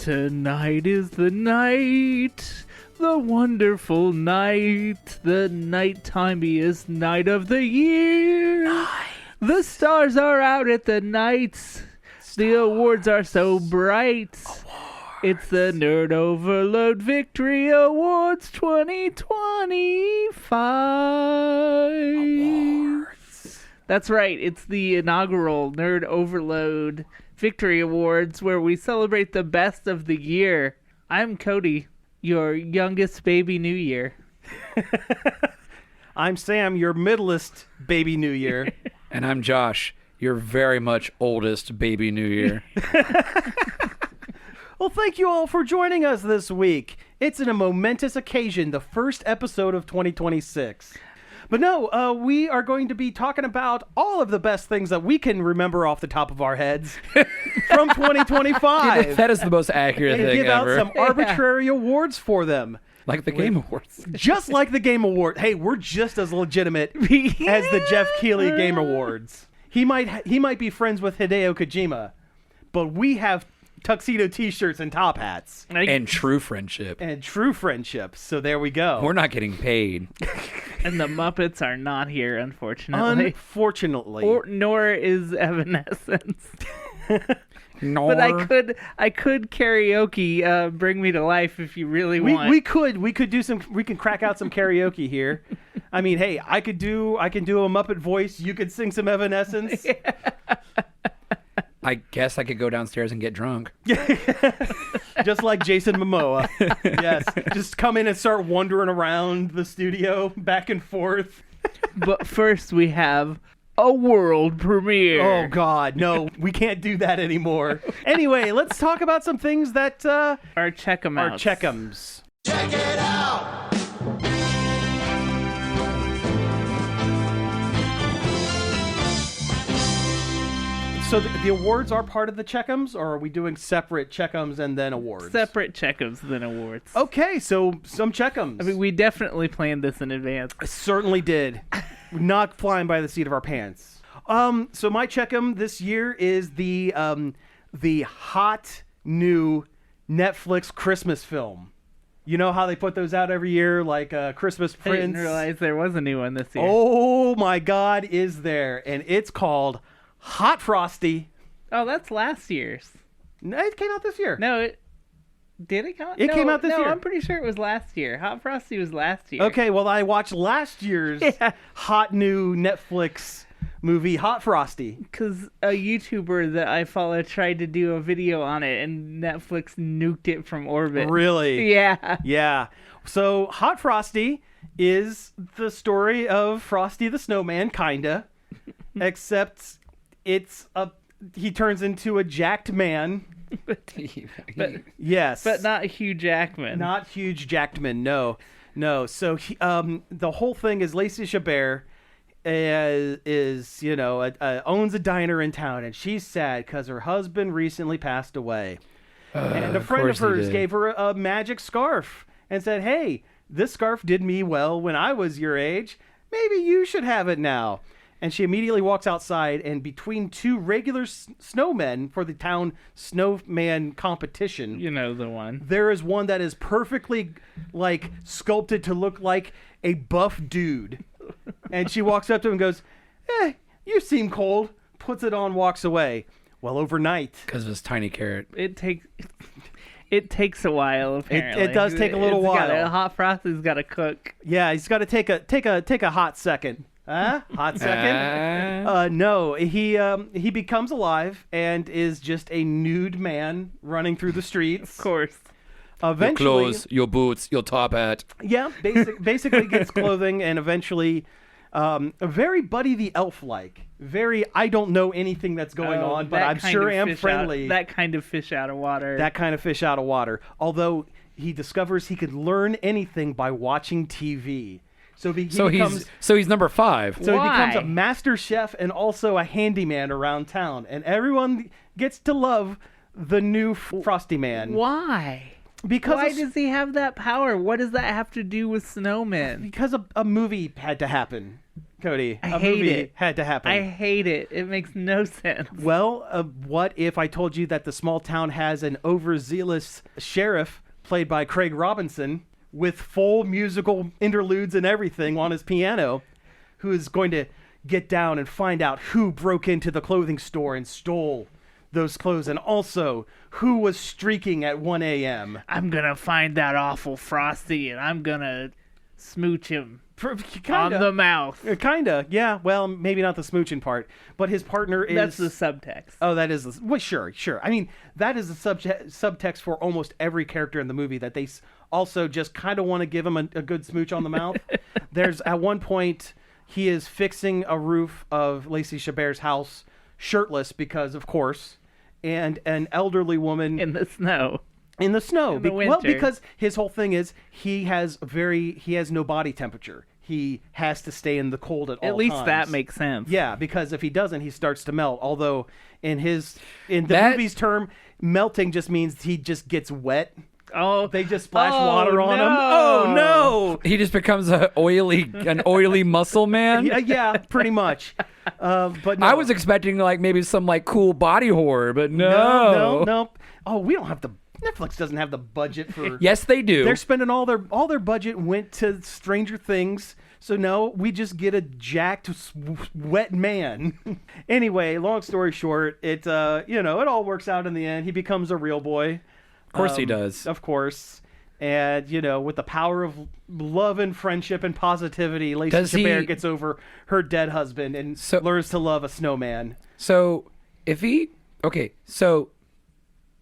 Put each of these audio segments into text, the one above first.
Tonight is the night, the wonderful night, the nighttimiest night of the year. The stars are out at the nights. The awards are so bright. It's the Nerd Overload Victory Awards 2025. Awards. That's right. It's the inaugural Nerd Overload Victory Awards where we celebrate the best of the year. I'm Cody, your youngest baby New Year. I'm Sam, your middlest baby New Year. And I'm Josh, your very much oldest baby New Year. Well, thank you all for joining us this week. It's a momentous occasion, the first episode of 2026. But no, we are going to be talking about all of the best things that we can remember off the top of our heads from 2025. That is the most accurate and thing give ever. out some arbitrary awards for them. Like the Game Awards. Just like the Game Award. Hey, we're just as legitimate as the Jeff Keighley Game Awards. He might be friends with Hideo Kojima, but we have tuxedo t-shirts and top hats. And true friendship. And true friendships. So there we go. We're not getting paid. And the Muppets are not here, unfortunately. Unfortunately. Nor is Evanescence. Nor. But I could karaoke Bring Me to Life if you really want. We could do some. We can crack out some karaoke here. I mean, hey, I can do a Muppet voice. You could sing some Evanescence. I guess I could go downstairs and get drunk. Just like Jason Momoa. Yes. Just come in and start wandering around the studio back and forth. But first we have a world premiere. Oh, God. No, we can't do that anymore. Anyway, let's talk about some things that Our check-em are outs. check-ems. Check it out! So the awards are part of the check-ems, or are we doing separate check-ems and then awards? Separate check-ems than awards. Okay, so some check-ems. I mean, we definitely planned this in advance. I certainly did. Not flying by the seat of our pants. So my check-em this year is the hot new Netflix Christmas film. You know how they put those out every year, like Christmas I Prince? didn't realize there was a new one this year. Oh my God, is there? And it's called Hot Frosty. Oh, that's last year's. No, it came out this year. No, did it come out? It came out this year. No, I'm pretty sure it was last year. Hot Frosty was last year. Okay, well, I watched last year's hot new Netflix movie, Hot Frosty. Because a YouTuber that I follow tried to do a video on it, and Netflix nuked it from orbit. Really? Yeah. Yeah. So Hot Frosty is the story of Frosty the Snowman, kinda, except he turns into a jacked man. Yes. But not Hugh Jackman. Not Hugh Jackman, no. So the whole thing is Lacey Chabert owns a diner in town, and she's sad because her husband recently passed away. And a friend of hers gave her a magic scarf and said, hey, this scarf did me well when I was your age. Maybe you should have it now. And she immediately walks outside, and between two regular snowmen for the town snowman competition, You know the one. there is one that is perfectly sculpted to look like a buff dude. And she walks up to him and goes, you seem cold. Puts it on, walks away. Well, overnight. Because of his tiny carrot. It takes a while, apparently. It does take a little while. Hot Frosty's got to cook. Yeah, he's got to take a hot second. Huh? Hot second? No, he becomes alive and is just a nude man running through the streets. Of course. Eventually, Your clothes, your boots, your top hat. yeah, basically gets clothing, and eventually, very Buddy the Elf-like. Very, I don't know anything that's going on, but I'm sure am friendly. That kind of fish out of water. That kind of fish out of water. Although he discovers he could learn anything by watching TV. So he's number 5. So he Why? becomes a master chef and also a handyman around town, and everyone gets to love the new Frosty Man. Why? Because Why does he have that power? What does that have to do with snowmen? Because a movie had to happen. Cody. I A hate movie it. had to happen. I hate it. It makes no sense. Well, what if I told you that the small town has an overzealous sheriff played by Craig Robinson with full musical interludes and everything on his piano, who is going to get down and find out who broke into the clothing store and stole those clothes, and also who was streaking at 1 a.m. I'm gonna find that awful Frosty, and I'm gonna smooch him on the mouth. Kinda, yeah. Well, maybe not the smooching part, but his partner is... That's the subtext. Oh, that is the... Well, sure. I mean, that is the subtext for almost every character in the movie, that they also just kind of want to give him a good smooch on the mouth. There's, at one point, he is fixing a roof of Lacey Chabert's house shirtless because, of course, and an elderly woman... In the snow. In the snow. In the winter. Well, because his whole thing is he has no body temperature. He has to stay in the cold at all times. At least that makes sense. Yeah, because if he doesn't, he starts to melt. Although in the movie's term, melting just means he just gets wet. Oh, they just splash water on him. Oh no! He just becomes an oily muscle man. Yeah, pretty much. But no. I was expecting like maybe some like cool body horror, but no. No. Oh, we don't have the... Netflix doesn't have the budget for... Yes, they do. They're spending all their budget went to Stranger Things. So no, we just get a jacked, wet man. Anyway, long story short, it it all works out in the end. He becomes a real boy. Of course he does. Of course. And, with the power of love and friendship and positivity, Lacey Chabert gets over her dead husband and learns to love a snowman. So,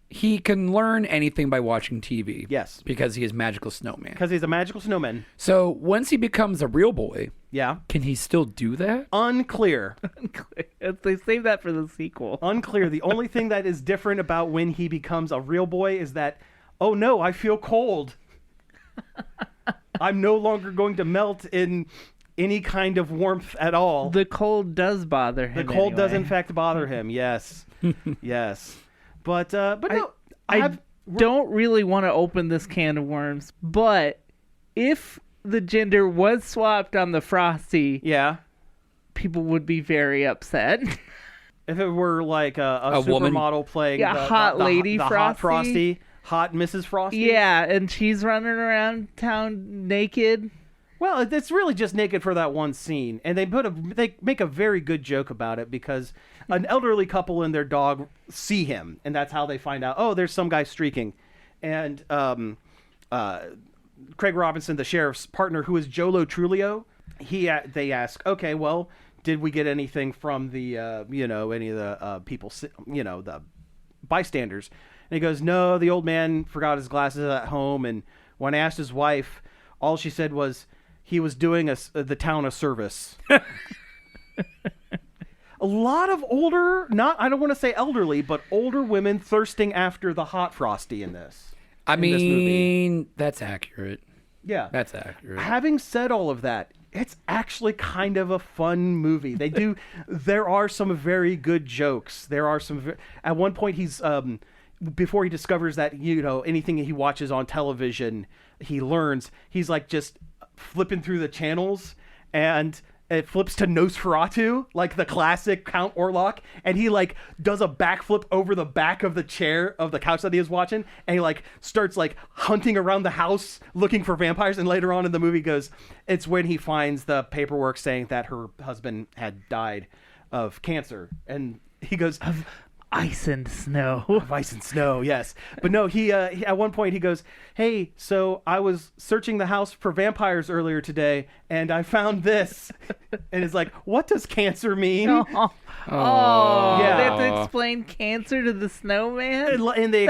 he can learn anything by watching TV. Yes. Because he is magical snowman. Because he's a magical snowman. So once he becomes a real boy, yeah, can he still do that? Unclear. They save that for the sequel. Unclear. The only thing that is different about when he becomes a real boy is that, oh no, I feel cold. I'm no longer going to melt in any kind of warmth at all. The cold does bother him. The cold does in fact bother him. Yes. Yes. But no, I don't really want to open this can of worms, but if the gender was swapped on the Frosty, yeah, people would be very upset. If it were like a supermodel playing the hot lady Frosty. Hot Frosty, hot Mrs. Frosty. Yeah, and she's running around town naked. Well, it's really just naked for that one scene, and they make a very good joke about it because an elderly couple and their dog see him, and that's how they find out. Oh, there's some guy streaking, and Craig Robinson, the sheriff's partner, who is Jolo Trulio, they ask, okay, well, did we get anything from the any of the people, the bystanders? And he goes, no, the old man forgot his glasses at home, and when I asked his wife, all she said was, he was doing the town a service. A lot of older, I don't want to say elderly, but older women thirsting after the hot Frosty in this. This movie. That's accurate. Yeah. That's accurate. Having said all of that, it's actually kind of a fun movie. There are some very good jokes. There are some, at one point he's, before he discovers that, anything he watches on television, he learns, he's like just flipping through the channels, and it flips to Nosferatu, like the classic Count Orlok, and he like does a backflip over the back of the chair of the couch that he is watching, and he like starts like hunting around the house looking for vampires, and later on in the movie goes, it's when he finds the paperwork saying that her husband had died of cancer, and he goes, Ice and snow. Of ice and snow, yes. But no, he at one point he goes, hey, so I was searching the house for vampires earlier today, and I found this. And it's like, what does cancer mean? Oh, yeah. They have to explain cancer to the snowman? And they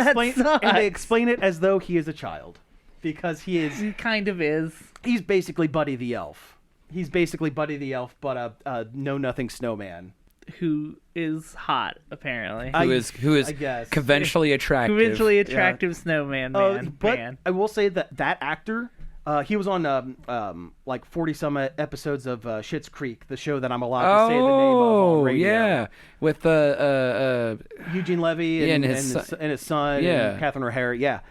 explain it as though he is a child. Because he kind of is. He's basically Buddy the Elf. He's basically Buddy the Elf, but a know-nothing snowman. Who is hot, apparently. Who is conventionally attractive. Conventionally attractive snowman man. But I will say that actor, he was on like 40-some episodes of Schitt's Creek, the show that I'm allowed to say the name of on radio. Yeah. With Eugene Levy and his son, and Catherine O'Hara. Yeah.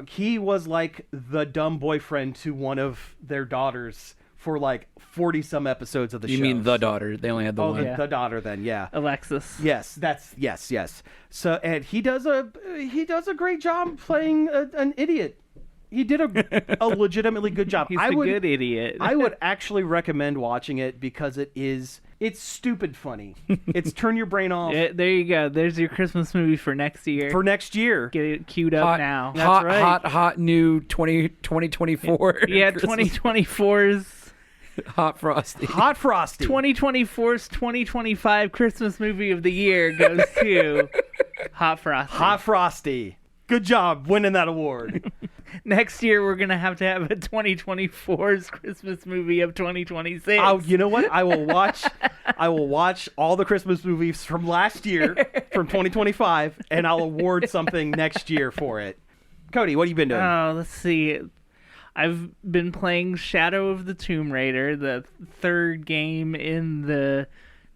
He was like the dumb boyfriend to one of their daughters for like 40 some episodes of the show. You mean the daughter? They only had the one. The daughter then, yeah. Alexis. Yes, yes. So, and he does a great job playing an idiot. He did a legitimately good job. He's a good idiot. I would actually recommend watching it because it's stupid funny. It's turn your brain off. There you go. There's your Christmas movie for next year. Get it queued up now. That's right. Hot new 2024. Yeah, 2024's Hot Frosty. Hot Frosty. 2024's 2025 Christmas movie of the year goes to Hot Frosty. Hot Frosty. Good job winning that award. Next year, we're going to have a 2024's Christmas movie of 2026. Oh, you know what? I will watch all the Christmas movies from last year, from 2025, and I'll award something next year for it. Cody, what have you been doing? Oh, let's see. I've been playing Shadow of the Tomb Raider, the third game in the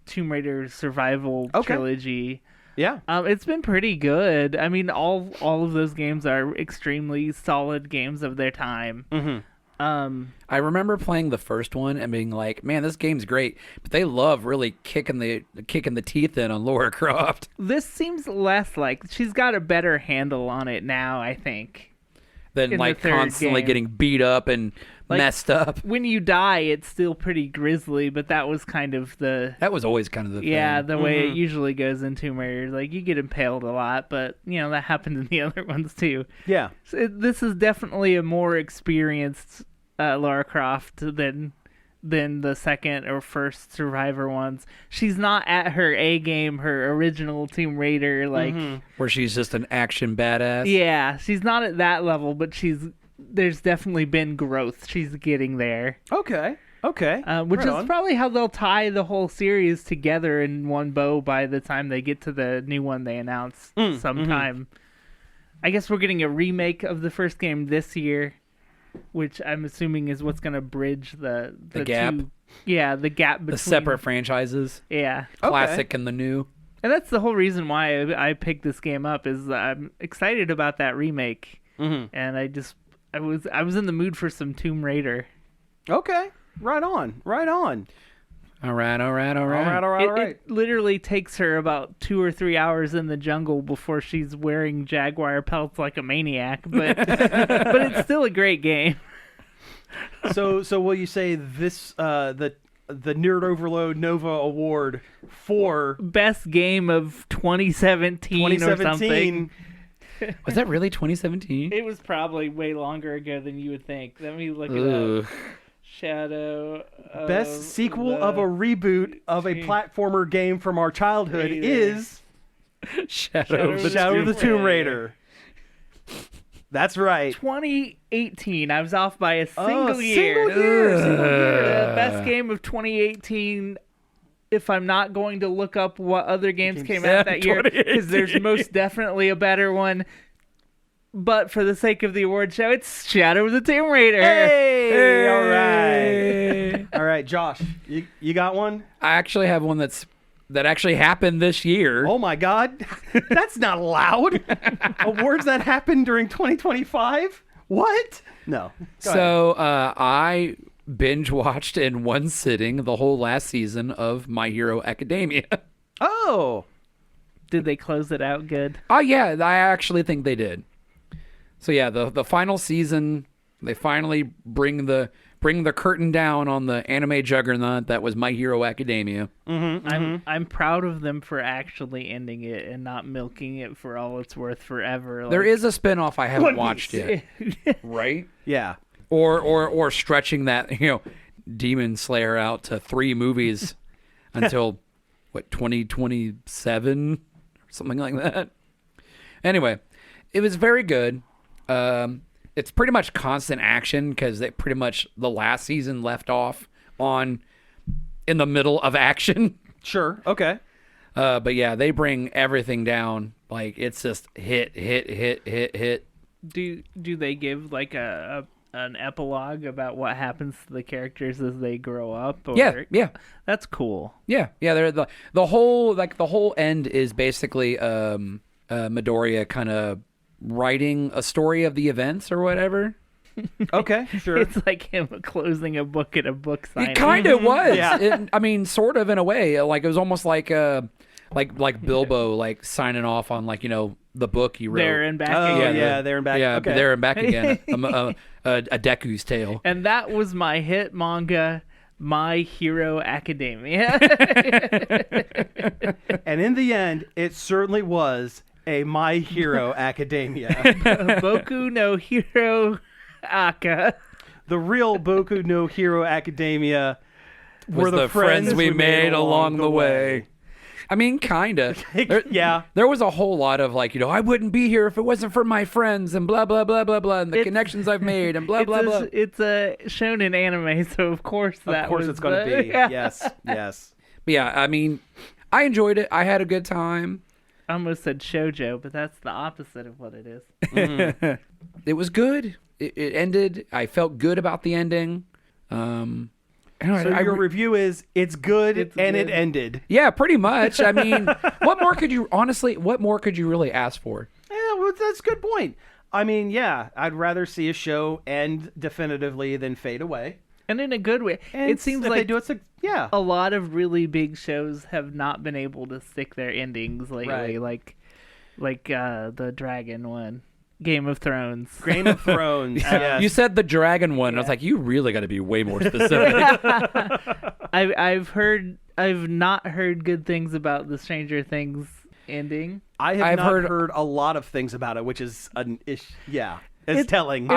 Tomb Raider survival trilogy. Yeah. It's been pretty good. I mean, all of those games are extremely solid games of their time. Mm-hmm. I remember playing the first one and being like, "Man, this game's great," but they love really kicking the teeth in on Lara Croft. This seems less like she's got a better handle on it now, I think, than like constantly getting beat up and messed up. When you die, it's still pretty grisly, but that was kind of that was always kind of the thing. Yeah, the way it usually goes in Tomb Raider. Like, you get impaled a lot, but, that happened in the other ones, too. Yeah. So this is definitely a more experienced Lara Croft than the second or first Survivor ones. She's not at her A game, her original Tomb Raider, where she's just an action badass. Yeah, she's not at that level, but there's definitely been growth. She's getting there. Okay. Which is probably how they'll tie the whole series together in one bow by the time they get to the new one they announce sometime. I guess we're getting a remake of the first game this year, which I'm assuming is what's going to bridge the gap. The gap between the separate franchises. Yeah. Classic and the new. And that's the whole reason why I picked this game up, is I'm excited about that remake. And I was in the mood for some Tomb Raider. Okay. Right on. All right. It literally takes her about 2 or 3 hours in the jungle before she's wearing jaguar pelts like a maniac, but but it's still a great game. So will you say this the Nerd Overload Nova Award for best game of 2017 or something? Was that really 2017? It was probably way longer ago than you would think. Let me look it up. Shadow of Best sequel of a reboot of a platformer game from our childhood is Shadow of the Tomb Raider. That's right. 2018. I was off by a single year. Single year. The best game of 2018. If I'm not going to look up what other games came out that year, because there's most definitely a better one. But for the sake of the award show, it's Shadow of the Tomb Raider. Hey! All right. All right, Josh, you got one? I actually have one that actually happened this year. Oh my God, that's not allowed. Awards that happened during 2025? What? No. So I binge watched in one sitting the whole last season of My Hero Academia. Oh. Did they close it out good? Oh yeah, I actually think they did. So yeah, the final season, they finally bring the curtain down on the anime juggernaut that was My Hero Academia. I'm proud of them for actually ending it and not milking it for all it's worth forever. There is a spinoff I haven't watched yet. Right? Yeah. Or stretching that, Demon Slayer out to 3 movies until 2027 or something like that. Anyway, it was very good. It's pretty much constant action because the last season left off in the middle of action. Sure. Okay. But yeah, they bring everything down. Like, it's just hit. Do they give like an epilogue about what happens to the characters as they grow up? Or... Yeah. That's cool. Yeah. They're the whole end is basically Midoriya kind of writing a story of the events or whatever. Okay, sure. It's like him closing a book at a book signing. It kind of was. Yeah. I mean, sort of in a way. Like it was almost like Bilbo like signing off on like the book he wrote. There and back Oh, again. yeah, there and back. Yeah, okay. there and back again. A Deku's tale. And that was my hit manga, My Hero Academia. And in the end, it certainly was a My Hero Academia. Boku no Hero Aka. The real Boku no Hero Academia were Was the friends we made along the way. I mean, kinda. Yeah. There was a whole lot of like, I wouldn't be here if it wasn't for my friends and blah blah blah blah blah and the connections I've made and blah blah blah. It's a shonen anime, so of course that Of course was it's going to be. Yeah. Yes, yes. But yeah, I mean, I enjoyed it. I had a good time. I almost said shoujo, but that's the opposite of what it is. It was good. It ended. I felt good about the ending. So your review is it's good It's and good. it ended. Yeah, pretty much. I mean, what more could you really ask for? Yeah, well, that's a good point. I mean, yeah, I'd rather see a show end definitively than fade away. And in a good way. And It seems if like they do it, yeah. a lot of really big shows have not been able to stick their endings lately, Right. like the Dragon one, Game of Thrones. Game of Thrones. Yes. You said the dragon one. I was like, you really got to be way more specific. I've not heard good things about the Stranger Things ending. I've heard a lot of things about it, which is it's telling.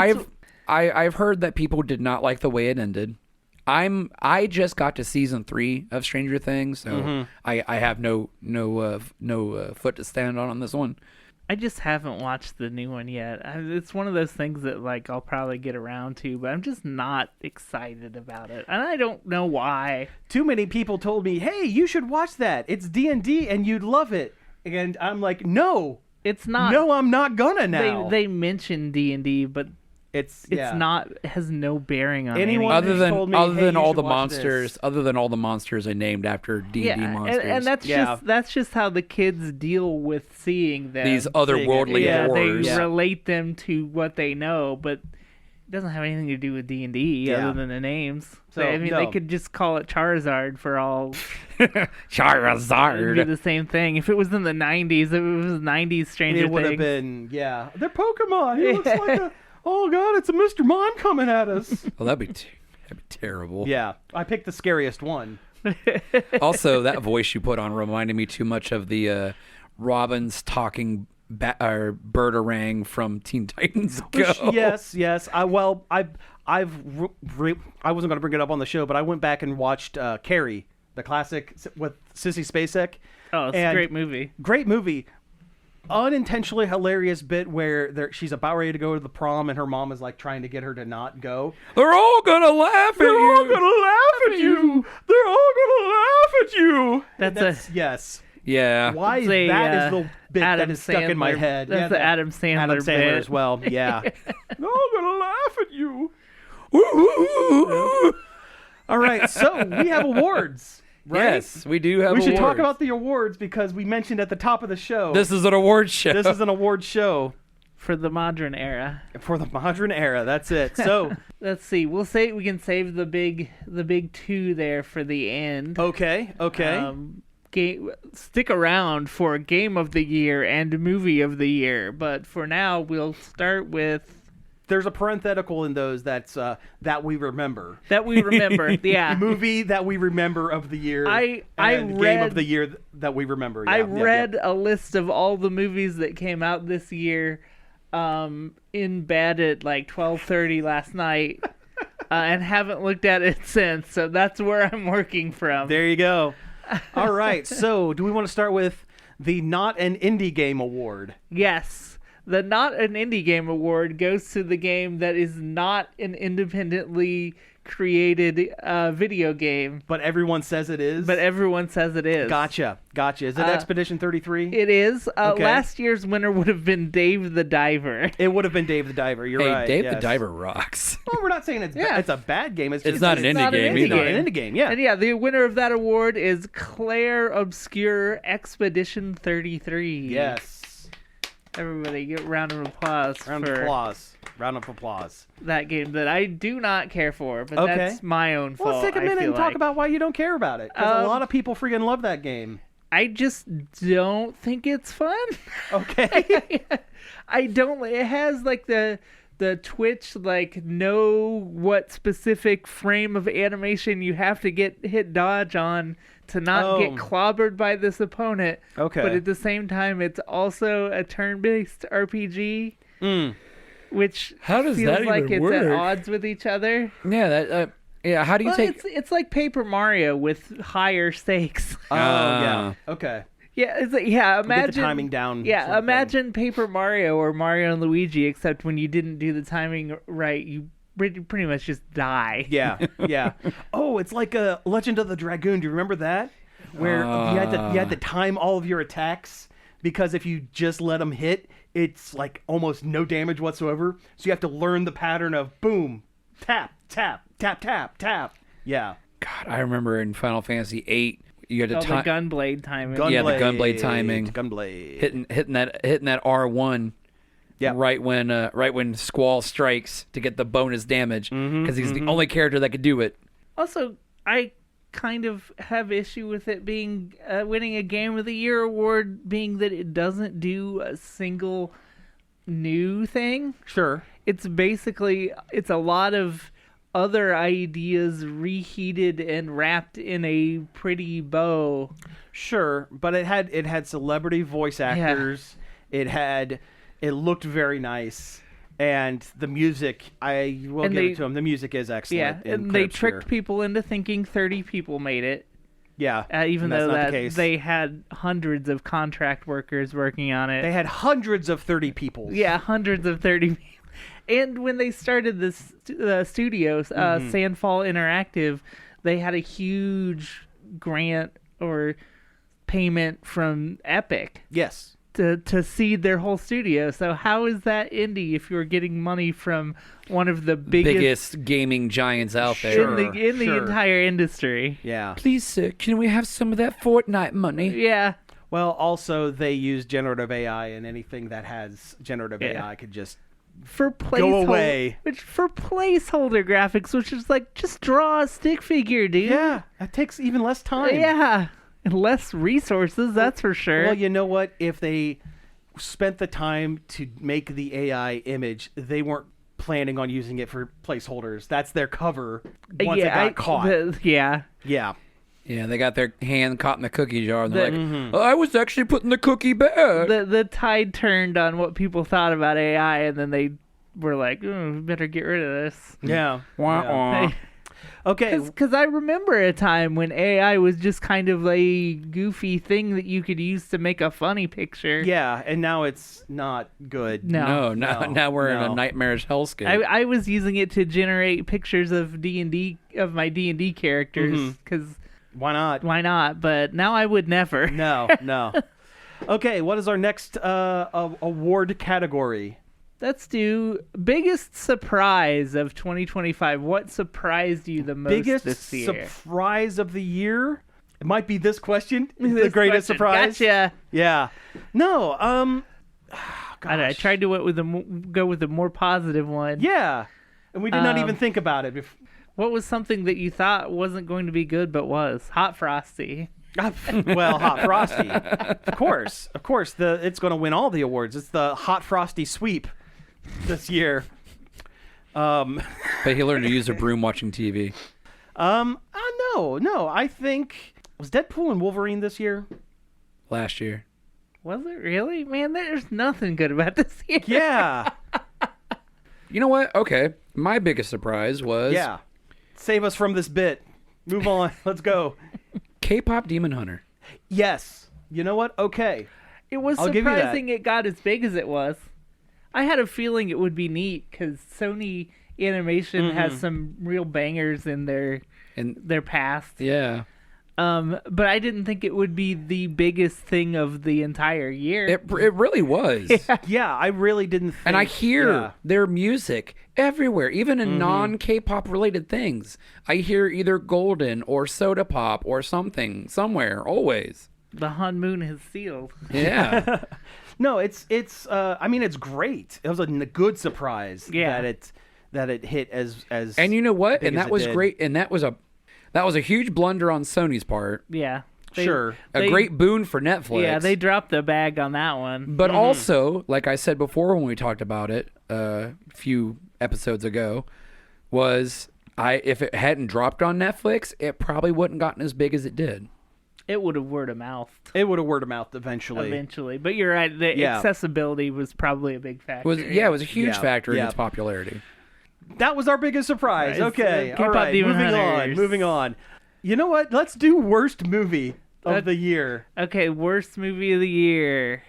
I've heard that people did not like the way it ended. I just got to season 3 of Stranger Things, so I have no foot to stand on this one. I just haven't watched the new one yet. It's one of those things that like I'll probably get around to, but I'm just not excited about it, and I don't know why. Too many people told me, "Hey, you should watch that. It's D&D, and you'd love it." And I'm like, "No, It's not. no, I'm not gonna now." They mention D&D, but it's not. It has no bearing on Anyone anything. Other told me, than "Hey, you all should the watch monsters, this." other than all the monsters are named after D&D monsters. and that's Yeah. that's just how the kids deal with seeing them. these otherworldly yeah, horrors. they relate them to what they know, but it doesn't have anything to do with D&D Yeah. other than the names. So, I mean, no. they could just call it Charizard for all. Charizard. It'd be the same thing. If it was in the 90s, if it was 90s Stranger It would have Things. been, they're Pokemon. He looks like a. Oh God, it's a Mr. Mime coming at us. Oh, that'd be terrible. Yeah, I picked the scariest one. Also, that voice you put on reminded me too much of the Robin's talking birdarang from Teen Titans Go. Yes. I wasn't going to bring it up on the show, but I went back and watched Carrie, the classic with Sissy Spacek. Oh, it's a And great movie. Great movie. Unintentionally hilarious bit where she's about ready to go to the prom and her mom is like trying to get her to not go. They're all gonna laugh at you. They're all gonna laugh at you. They're all gonna laugh at you. That's yes. Yeah. Why It's that is the bit Adam that is stuck in my Sandler- head. That's the Adam Sandler Adam Sandler bit. as well. Yeah. They're all gonna laugh at you. All right, so we have awards. Right? Yes, we do have We should talk awards. about the awards because we mentioned at the top of the show. This is an award show. This is an award show for the modern era. for the modern era. That's it. So, Let's see. We can save the big two there for the end. okay. Stick around for Game of the Year and Movie of the Year, but for now we'll start with There's a parenthetical in those that's that we remember. that we remember. Yeah. Movie that we remember of the year. I and Game read- of the Year that we remember. I Yeah, read a list of all the movies that came out this year in bed at like 12:30 last night and haven't looked at it since. So that's where I'm working from. There you go. All right. So, do we want to start with the Not an Indie Game Award? Yes. The Not an Indie Game Award goes to the game that is not an independently created video game, But everyone says it is. but everyone says it is. Gotcha. Is it Expedition 33? It is. Okay. Last year's winner would have been Dave the Diver. It would have been Dave the Diver. You're Hey, right. Dave the yes. Diver rocks. Well, we're not saying it's Yeah. it's a bad game. It's It's just not an indie not an game indie either. not an indie game. Yeah. And yeah, the winner of that award is Claire Obscure Expedition 33. Yes. Everybody, give a round of applause Round for of applause. Round of applause. That game that I do not care for, but Okay. that's my own fault. Well, let's take a minute and talk about why you don't care about it. Because a lot of people freaking love that game. I just don't think it's fun. Okay. I don't. It has like the twitch, like know what specific frame of animation you have to hit dodge on to not get clobbered by this opponent. Okay. But at the same time, it's also a turn-based RPG, which How does feels that like even it's work? at odds with each other. Yeah, how do you Well, take... it's like Paper Mario with higher stakes. Oh, yeah. Okay. Yeah, it's like, imagine Get the timing down. Yeah, sort of imagine Paper Mario or Mario and Luigi, except when you didn't do the timing right, you pretty much just die. thing. Yeah. Oh, it's like a Legend of the Dragoon. Do you remember that? Where you had to time all of your attacks, because if you just let them hit, it's like almost no damage whatsoever. So you have to learn the pattern of boom, tap, tap, tap, tap, tap. Yeah. God, I remember in Final Fantasy VIII, you had to The gunblade timing. Yeah, the gunblade timing. Gunblade. hitting that R1. Yeah. Right when Squall strikes to get the bonus damage, because he's the only character that could do it. Also, I kind of have issue with it being winning a Game of the Year award, being that it doesn't do a single new thing. Sure. It's a lot of other ideas reheated and wrapped in a pretty bow. Sure, but it had celebrity voice actors. It looked very nice, and the music, I will give it to them. The music is excellent. Yeah, and they tricked people into thinking 30 people made it. Yeah, Even and that's though not the case. they had hundreds of contract workers working on it. They had hundreds of 30 people. Yeah, hundreds of 30 people. And when they started this studios, Sandfall Interactive, they had a huge grant or payment from Epic Yes. to seed their whole studio. So how is that indie if you're getting money from one of the biggest gaming giants out there? in the entire industry? Yeah. Please, sir, can we have some of that Fortnite money? Yeah. Well, also they use generative AI, and anything that has generative AI could just For go away. For placeholder graphics, which is like, just draw a stick figure, dude. Yeah, that takes even less time. Yeah. And less resources, that's for sure. Well, you know what? If they spent the time to make the AI image, they weren't planning on using it for placeholders. That's their cover once it got caught. Yeah. Yeah. Yeah, they got their hand caught in the cookie jar, and they're like, I was actually putting the cookie back. The tide turned on what people thought about AI, and then they were like, we better get rid of this. Yeah. Wah-wah. Okay. Because I remember a time when AI was just kind of a goofy thing that you could use to make a funny picture. Yeah, and now it's not good. No. Now we're in a nightmarish hellscape. I was using it to generate pictures of D&D, of my D&D characters, because Why not? why not? But now I would never. No. Okay, what is our next award category? Let's do biggest surprise of 2025. What surprised you the most Biggest this year? surprise of the year? It might be this question. The This greatest question. surprise. Gotcha. Yeah. No. I tried to go with a more positive one. Yeah. And we did not even think about it. What was something that you thought wasn't going to be good but was? Hot Frosty. Well, Hot Frosty. Of course. It's going to win all the awards. It's the Hot Frosty sweep this year. But he learned to use a broom watching TV. No. I think, was Deadpool and Wolverine this year? Last year. Was it really? Man, there's nothing good about this year. Yeah. You know what? Okay. My biggest surprise was Yeah. Save us from this bit. Move on. Let's go. K-pop Demon Hunter. Yes. You know what? Okay. It was I'll give you that. surprising it got as big as it was. I had a feeling it would be neat because Sony Animation has some real bangers in their past. Yeah. But I didn't think it would be the biggest thing of the entire year. It really was. Yeah, I really didn't think. And I hear their music everywhere, even in non-K-pop related things. I hear either Golden or Soda Pop or something, somewhere, always. The Han Moon has sealed. Yeah. No, it's I mean, it's great. It was a good surprise Yeah. that it hit as And you know what? big And as that it was did. great. And that was a huge blunder on Sony's part. Yeah. Sure. A great boon for Netflix. Yeah, they dropped the bag on that one. But also, like I said before when we talked about it a few episodes ago, was if it hadn't dropped on Netflix, it probably wouldn't gotten as big as it did. It would have word of mouth It would have word of mouth eventually. But you're right. The Yeah. accessibility was probably a big factor. It was a huge Yeah. factor in Yeah. its popularity. That was our biggest surprise. Right, Okay, keep all up right. the Moving on. You know what? Let's do worst movie of the year. Okay, worst movie of the year.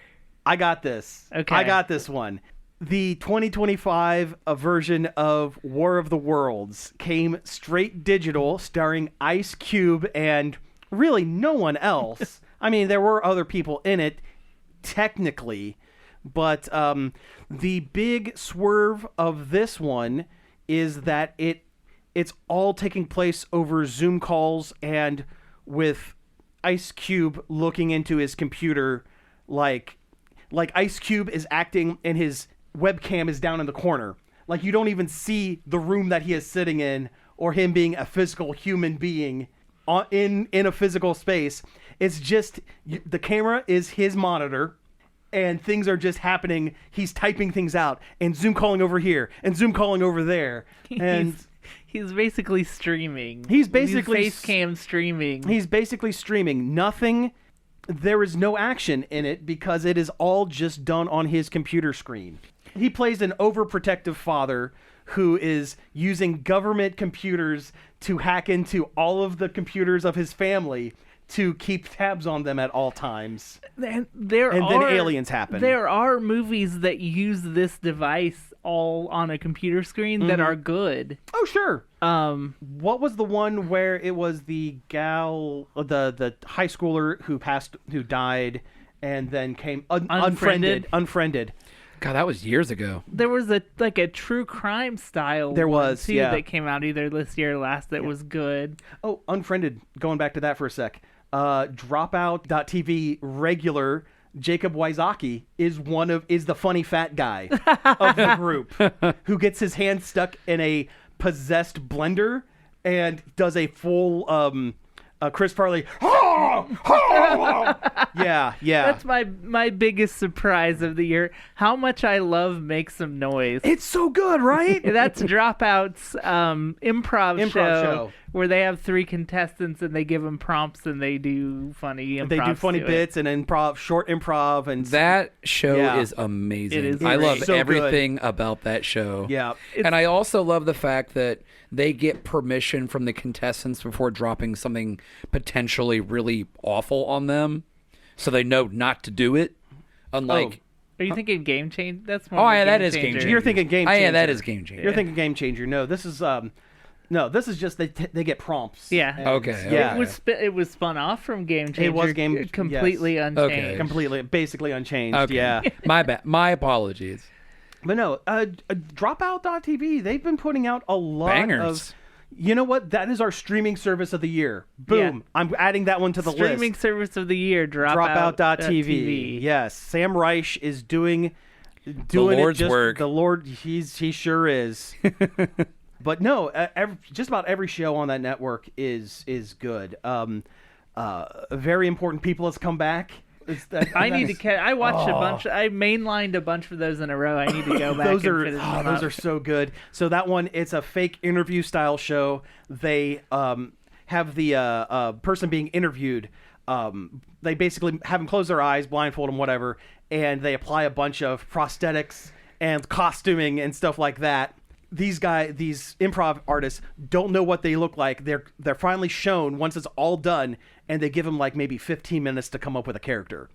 I got this. Okay. I got this one. The 2025 version of War of the Worlds came straight digital, starring Ice Cube and really no one else. I mean, there were other people in it, technically, but the big swerve of this one is that it's all taking place over Zoom calls and with Ice Cube looking into his computer like Ice Cube is acting and his webcam is down in the corner. Like you don't even see the room that he is sitting in or him being a physical human being in a physical space. It's just the camera is his monitor and things are just happening. He's typing things out and Zoom calling over here and Zoom calling over there. And He's basically streaming. He's basically face cam streaming. He's basically streaming. Nothing. There is no action in it because it is all just done on his computer screen. He plays an overprotective father who is using government computers to hack into all of the computers of his family to keep tabs on them at all times. Then aliens happen. There are movies that use this device all on a computer screen that are good. Oh, sure. What was the one where it was the gal, the high schooler who died, and then came unfriended? God, that was years ago. There was a true crime style. There one, was, too, yeah. that came out either this year or last that was good. Oh, Unfriended. Going back to that for a sec. Dropout.tv regular Jacob Wysocki is the funny fat guy of the group who gets his hand stuck in a possessed blender and does a full Chris Farley. Yeah. That's my biggest surprise of the year. How much I love Make Some Noise. It's so good, right? That's Dropout's improv show where they have 3 contestants and they give them prompts and they do funny improv. They do funny bits and short improv, and that show Yeah. is amazing. It is I love so everything about that show. Yeah. And I also love the fact that they get permission from the contestants before dropping something potentially really awful on them, so they know not to do it. Unlike, Are you thinking Game Changer? That's more. oh of a yeah, that is Game Changer. You're thinking Game Changer. Yeah, that is Game Changer. You're thinking Game Changer. No, this is just they get prompts. Yeah. And- Okay, Yeah. It was spun off from Game Changer. It was Game- completely yes. unchanged. Okay. Completely, basically unchanged. Okay. Yeah. My bad. My apologies. But no, Dropout.tv, they've been putting out a lot Bangers. of. You know what? That is our streaming service of the year. Boom. Yeah. I'm adding that one to the Streaming list. service of the year. Dropout.tv. Yes. Sam Reich is doing it Lord's just, work. The Lord, he sure is. But no, just about every show on that network is good. Very Important People has come back. I need to catch. I watched a bunch. I mainlined a bunch of those in a row. I need to go back. Those and finish them those up. are so good. So that one, it's a fake interview style show. They have the person being interviewed. They basically have them close their eyes, blindfold them, whatever, and they apply a bunch of prosthetics and costuming and stuff like that. These improv artists don't know what they look like. They're finally shown once it's all done, and they give them like maybe 15 minutes to come up with a character.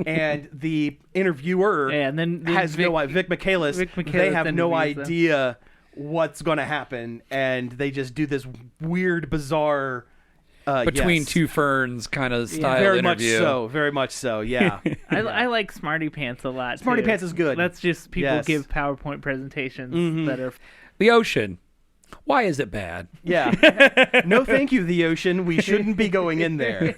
And the interviewer and then has Vic Michaelis. They have no interviews them. idea what's going to happen, and they just do this weird, bizarre Between yes. two ferns kind of style very interview. Very much so. Yeah. I like Smarty Pants a lot. Smarty too. Pants is good. That's just people Yes. give PowerPoint presentations that are. The ocean. Why is it bad? Yeah. No, thank you, the ocean. We shouldn't be going in there.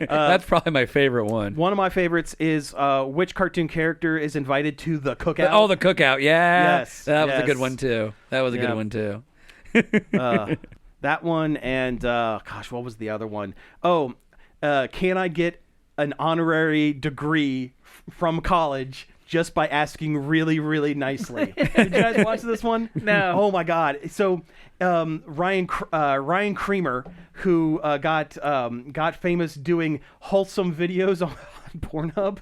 That's probably my favorite one. One of my favorites is which cartoon character is invited to the cookout? Oh, the cookout. Yeah. Yes. That was a good one, too. That one and, gosh, what was the other one? Oh, can I get an honorary degree from college just by asking really, really nicely? Did you guys watch this one? No. Oh, my God. So Ryan Creamer, who got famous doing wholesome videos on Pornhub.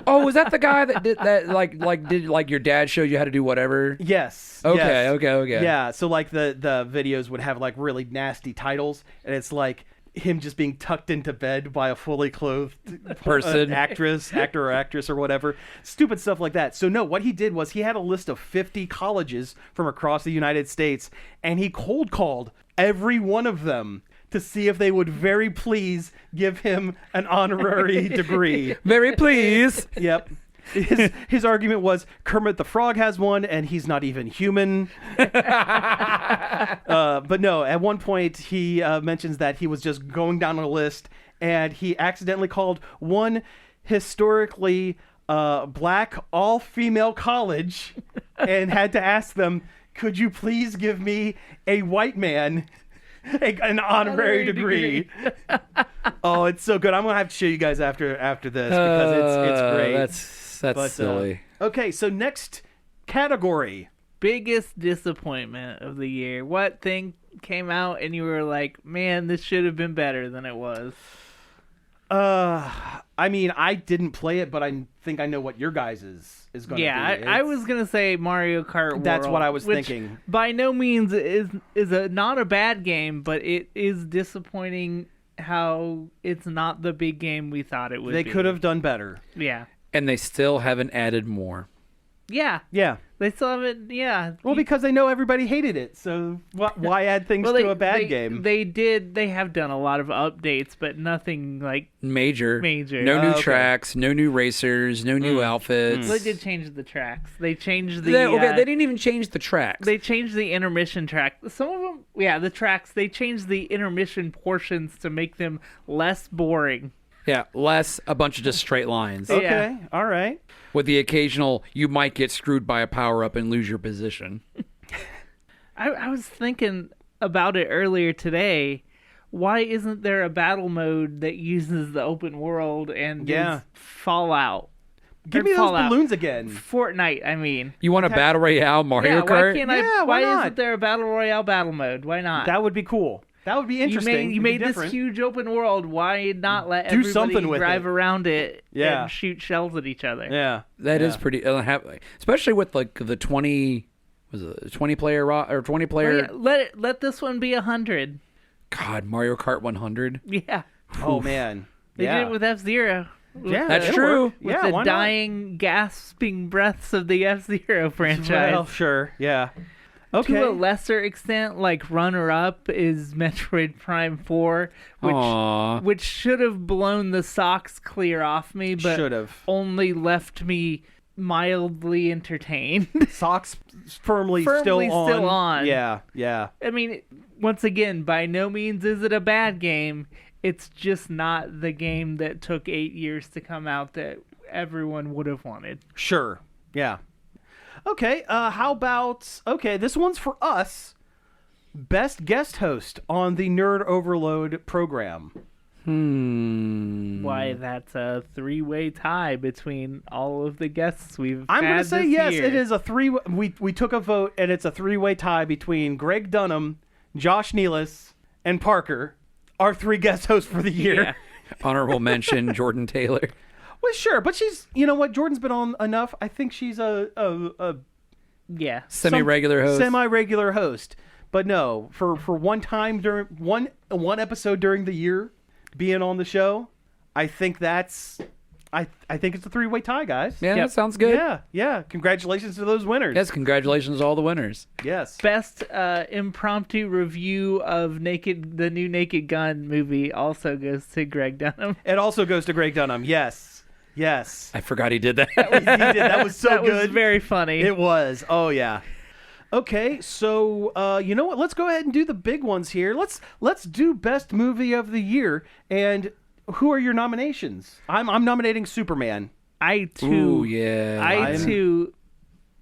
Oh, was that the guy that did that? Like your dad showed you how to do whatever? Yes. Okay. Yes. Okay. Yeah. So like the videos would have like really nasty titles, and it's like him just being tucked into bed by a fully clothed person, actor or actress or whatever. Stupid stuff like that. So no, what he did was he had a list of 50 colleges from across the United States, and he cold called every one of them to see if they would very please give him an honorary degree. Very please. Yep. His argument was Kermit the Frog has one and he's not even human. But no, at one point he mentions that he was just going down a list and he accidentally called one historically black all-female college and had to ask them, could you please give me a white man an honorary degree? Oh, it's so good. I'm gonna have to show you guys after this because it's great. That's silly. Okay, so next category. Biggest disappointment of the year. What thing came out and you were like, man, this should have been better than it was? I mean, I didn't play it, but I think I know what your guys' is going to be. Yeah, I was going to say Mario Kart World. That's what I was which thinking. By no means is not a bad game, but it is disappointing how it's not the big game we thought it would be. They could have done better. Yeah. And they still haven't added more. Yeah. Yeah. They still haven't, yeah. Well, because they know everybody hated it, so why add things to a bad game? They have done a lot of updates, but nothing like major. No new tracks, no new racers, no new outfits. They did change the tracks. They changed the... they didn't even change the tracks. They changed the intermission track. Some of them, the tracks, they changed the intermission portions to make them less boring. Yeah, less a bunch of just straight lines. Okay, Yeah. all right. With the occasional, you might get screwed by a power-up and lose your position. I was thinking about it earlier today. Why isn't there a battle mode that uses the open world and is Fallout? Give me those balloons again. Fortnite, I mean. You want a Battle Royale Mario Kart? Why can't Yeah, why not? isn't there a battle royale battle mode? Why not? That would be cool. That would be interesting. You made this huge open world. Why not let Do everybody something with drive it. around it Yeah. and shoot shells at each other? Yeah. That is pretty, especially with like the 20 player or 20 player. Let this one be 100. God, Mario Kart 100. Yeah. Oh man. They did it with F-Zero. Yeah, That's it'll true. work. With Yeah, the why not? dying, gasping breaths of the F-Zero franchise. Well, sure. Yeah. Okay. To a lesser extent, like runner-up is Metroid Prime 4, Aww. which should have blown the socks clear off me, but Should have. only left me mildly entertained. Socks firmly Firmly still on. on. Yeah. I mean, once again, by no means is it a bad game. It's just not the game that took 8 years to come out that everyone would have wanted. Sure. Yeah. Okay, how about... Okay, this one's for us. Best guest host on the Nerd Overload program. Why, that's a three-way tie between all of the guests we've I'm had going to say this yes, year. it is a three... We took a vote, and it's a three-way tie between Greg Dunham, Josh Nealis, and Parker, our three guest hosts for the year. Yeah. Honorable mention, Jordan Taylor. Well, sure, but she's... You know what? Jordan's been on enough. I think she's a Yeah. Semi-regular host. Semi-regular host. But no, for one time during one episode during the year being on the show, I think that's... I think it's a three-way tie, guys. Yeah, Yep. that sounds good. Yeah. Congratulations to those winners. Yes, congratulations to all the winners. Yes. Best impromptu review of the new Naked Gun movie also goes to Greg Dunham. It also goes to Greg Dunham. Yes. I forgot he did that. He did. That was so that good. was very funny. It was. Oh, yeah. Okay, so you know what? Let's go ahead and do the big ones here. Let's do best movie of the year. And who are your nominations? I'm nominating Superman. I too. Ooh, yeah. I too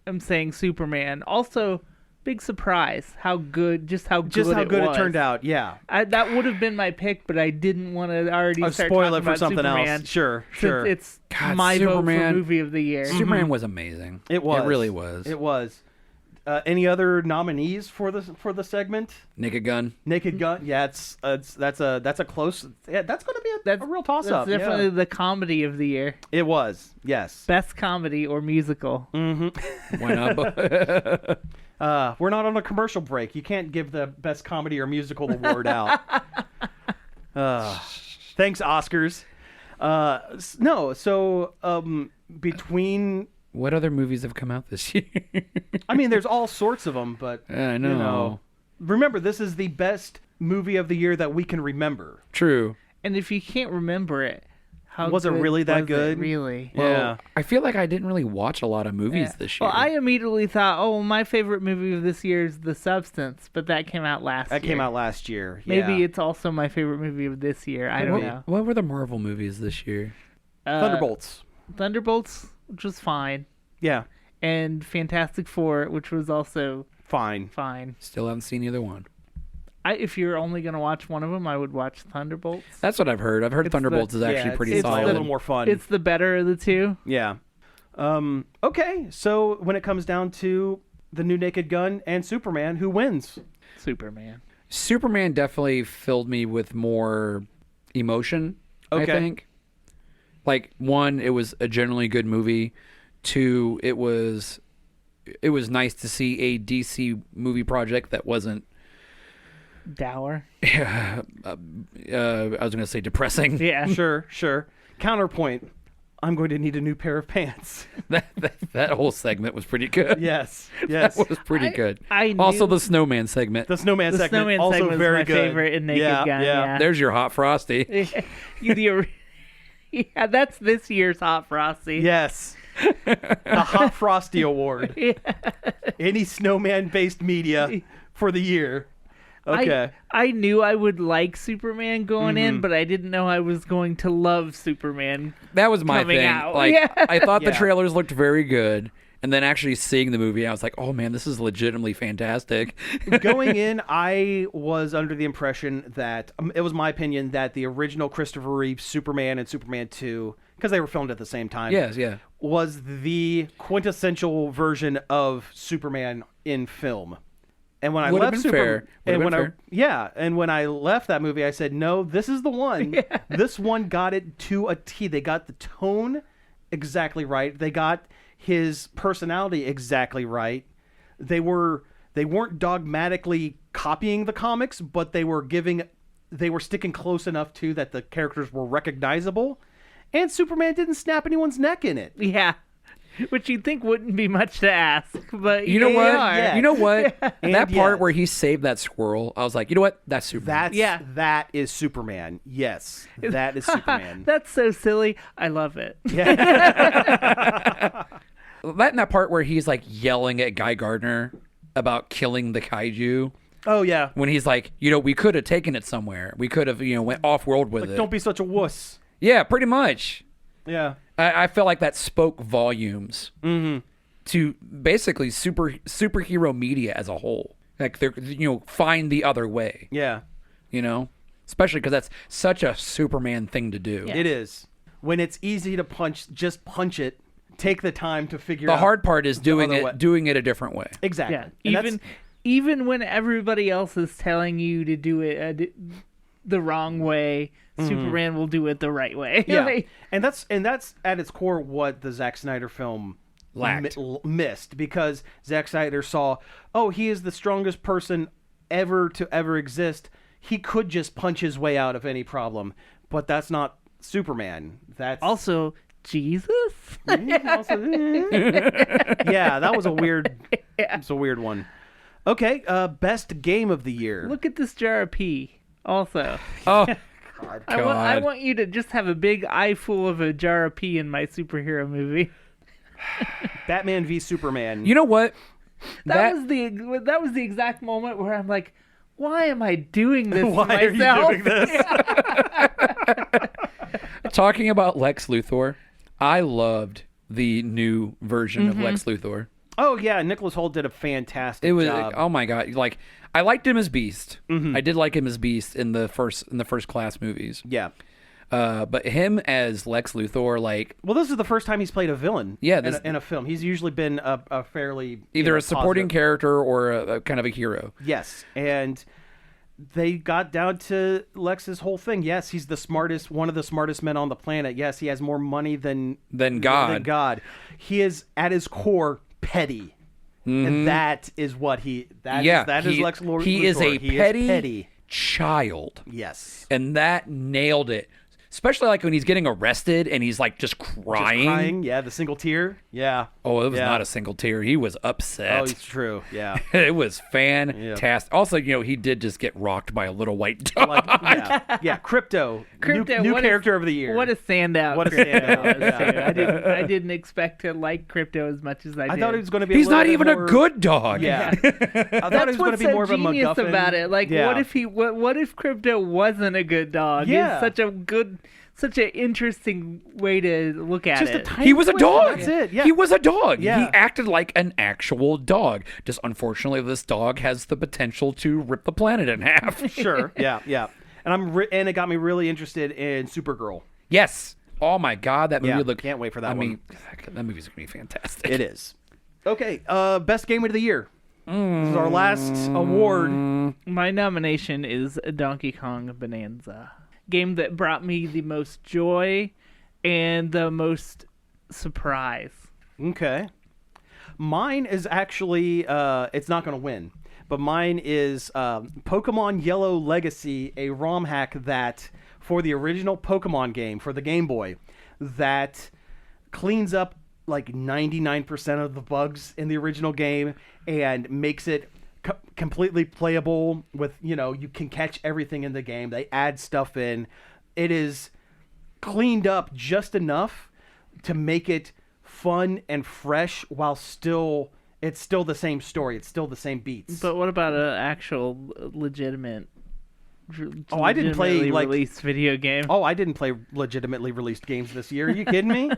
am saying Superman. Also, big surprise how good it turned out. Yeah, that would have been my pick, but I didn't want to already start spoil talking it for about something Superman, else. Sure. Since it's God, my Superman. vote for movie of the year. Superman was amazing. It was. It really was. It was. Any other nominees for the segment? Naked Gun. Naked Gun. Yeah, that's a close. Yeah, that's going to be a real toss up. That's definitely the comedy of the year. It was. Yes. Best comedy or musical. Why not? We're not on a commercial break. You can't give the best comedy or musical award out. Thanks, Oscars. No. So between. What other movies have come out this year? I mean, there's all sorts of them, but I know. You know, remember, this is the best movie of the year that we can remember. True. And if you can't remember it, how was it really that good? Really? Well, Yeah. I feel like I didn't really watch a lot of movies this year. Well, I immediately thought, oh, my favorite movie of this year is The Substance, but that came out last year. That came out last year. Maybe yeah. it's also my favorite movie of this year. I don't know. What were the Marvel movies this year? Thunderbolts. Thunderbolts, which was fine. Yeah. And Fantastic Four, which was also Fine. Still haven't seen either one. If you're only going to watch one of them, I would watch Thunderbolts. That's what I've heard. I've heard Thunderbolts is actually pretty it's solid. a little more fun. It's the better of the two. Yeah. Okay, so when it comes down to the new Naked Gun and Superman, who wins? Superman. Superman definitely filled me with more emotion, I think. Like, one, it was a generally good movie. Two, it was nice to see a DC movie project that wasn't dour. I was going to say depressing. Yeah. Sure. Counterpoint. I'm going to need a new pair of pants. that whole segment was pretty good. Yes. That was pretty good. I knew also, the snowman segment. The snowman segment also segment very was my good. favorite in Naked Gun. Yeah. There's your Hot Frosty. Yeah, that's this year's Hot Frosty. Yes. The Hot Frosty Award. Yeah. Any snowman-based media for the year. Okay. I knew I would like Superman going in, but I didn't know I was going to love Superman. That was my coming thing. out. Like, Yeah. I thought the Yeah. trailers looked very good, and then actually seeing the movie, I was like, "Oh man, this is legitimately fantastic." Going in, I was under the impression that it was my opinion that the original Christopher Reeve Superman and Superman 2, because they were filmed at the same time, Yes, yeah. was the quintessential version of Superman in film. And when I Would've left been fair. and Would've when been fair. and when I left that movie, I said, "No, this is the one. Yeah. This one got it to a T. They got the tone exactly right. They got his personality exactly right. They weren't dogmatically copying the comics, but they were sticking close enough to that the characters were recognizable, and Superman didn't snap anyone's neck in it." Yeah. Which you'd think wouldn't be much to ask, but You know they what? are. Yeah. You know what? And That part yet- where he saved that squirrel, I was like, you know what? That's Superman. That is Superman. Yes, that is Superman. That's so silly. I love it. That part where he's like yelling at Guy Gardner about killing the kaiju. Oh yeah. When he's like, we could have taken it somewhere. We could have, went off world with it. Don't be such a wuss. Yeah, pretty much. Yeah. I feel like that spoke volumes to basically superhero media as a whole. Like, they're, find the other way. Yeah. Especially because that's such a Superman thing to do. Yeah. It is. When it's easy to just punch it. Take the time to figure out. The hard part is doing other way. it a different way. Exactly. Yeah. And Even when everybody else is telling you to do it the wrong way, Superman will do it the right way. yeah. Like, and that's at its core what the Zack Snyder film Lacked. missed, because Zack Snyder saw, he is the strongest person ever to ever exist. He could just punch his way out of any problem, but that's not Superman. That's also Jesus. yeah, that was a weird. It's a weird one. Okay, best game of the year. Look at this jar of pee. Also, Oh, God. I want you to just have a big eye full of a jar of pee in my superhero movie. Batman v Superman. you know what? That was the exact moment where I'm like, why am I doing this to Why are myself? you doing this? Talking about Lex Luthor, I loved the new version of Lex Luthor. Oh yeah, Nicholas Hoult did a fantastic job. Oh my god! Like I liked him as Beast. I did like him as Beast in the first class movies. Yeah. But him as Lex Luthor, like, Well, this is the first time he's played a villain. Yeah, in a film. He's usually been a fairly either a supporting positive. character or a kind of a hero. Yes, and they got down to Lex's whole thing. Yes, he's one of the smartest men on the planet. Yes, he has more money than God. He is at his core petty, and that is what that is Lex Luthor. He is a petty child. Yes, and that nailed it. Especially like when he's getting arrested and he's like just crying. Yeah, the single tear. Yeah. Oh, it was not a single tear. He was upset. Oh, it's true. Yeah. It was fantastic. Also, he did just get rocked by a little white dog. Crypto. Crypto, new character of the year. What a standout! What a standout! Yeah. I didn't expect to like Crypto as much as I did. I thought he was going to be. He's not even a good dog. Yeah. I thought he was going to be more of a MacGuffin about it. Like, what if Crypto wasn't a good dog? Yeah. It's such an interesting way to look at it. He was a dog. That's it. Yeah. He was a dog. Yeah. He acted like an actual dog. Just unfortunately, this dog has the potential to rip the planet in half. Sure. Yeah. And and it got me really interested in Supergirl. Yes. Oh my God, that movie looked. Can't wait for that one. I mean, that movie's gonna be fantastic. It is. Okay. Best game of the year. This is our last award. My nomination is Donkey Kong Bonanza. Game that brought me the most joy and the most surprise. Okay. Mine is actually, it's not going to win, but mine is Pokemon Yellow Legacy, a ROM hack that, for the original Pokemon game, for the Game Boy, that cleans up like 99% of the bugs in the original game and makes it completely playable with, you can catch everything in the game. They add stuff in. It is cleaned up just enough to make it fun and fresh while it's still the same story. It's still the same beats. But what about an actual legitimate I didn't play released video game? Oh, I didn't play legitimately released games this year. Are you kidding me?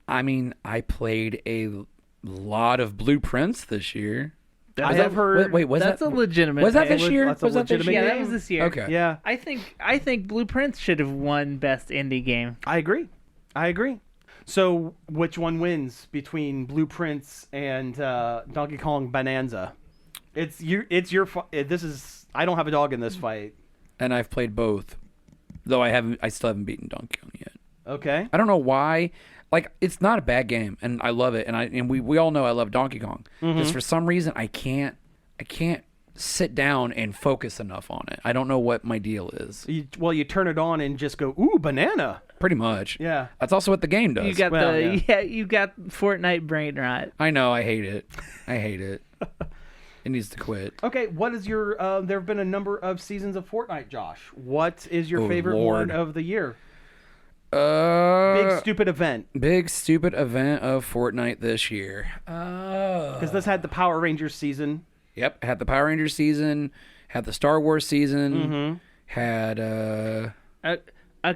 I mean, I played a lot of Blueprints this year. I have heard. Wait, was that's that a legitimate? Was that game. this year? That's a Was that this legitimate year? Yeah, game? that was this year. Okay. Yeah. I think Blueprints should have won Best Indie Game. I agree. So, which one wins between Blueprints and Donkey Kong Bonanza? It's your. I don't have a dog in this fight. And I've played both, though I still haven't beaten Donkey Kong yet. Okay. I don't know why. Like, it's not a bad game, and I love it, and we all know I love Donkey Kong. Just for some reason, I can't sit down and focus enough on it. I don't know what my deal is. You turn it on and just go, ooh, banana. Pretty much. Yeah. That's also what the game does. You got you got Fortnite brain rot. I know. I hate it. It needs to quit. Okay, what is your? There have been a number of seasons of Fortnite, Josh. What is your favorite one of the year? Big stupid event of Fortnite this year. Because this had the Power Rangers season. Yep, had the Power Rangers season, had the Star Wars season, had a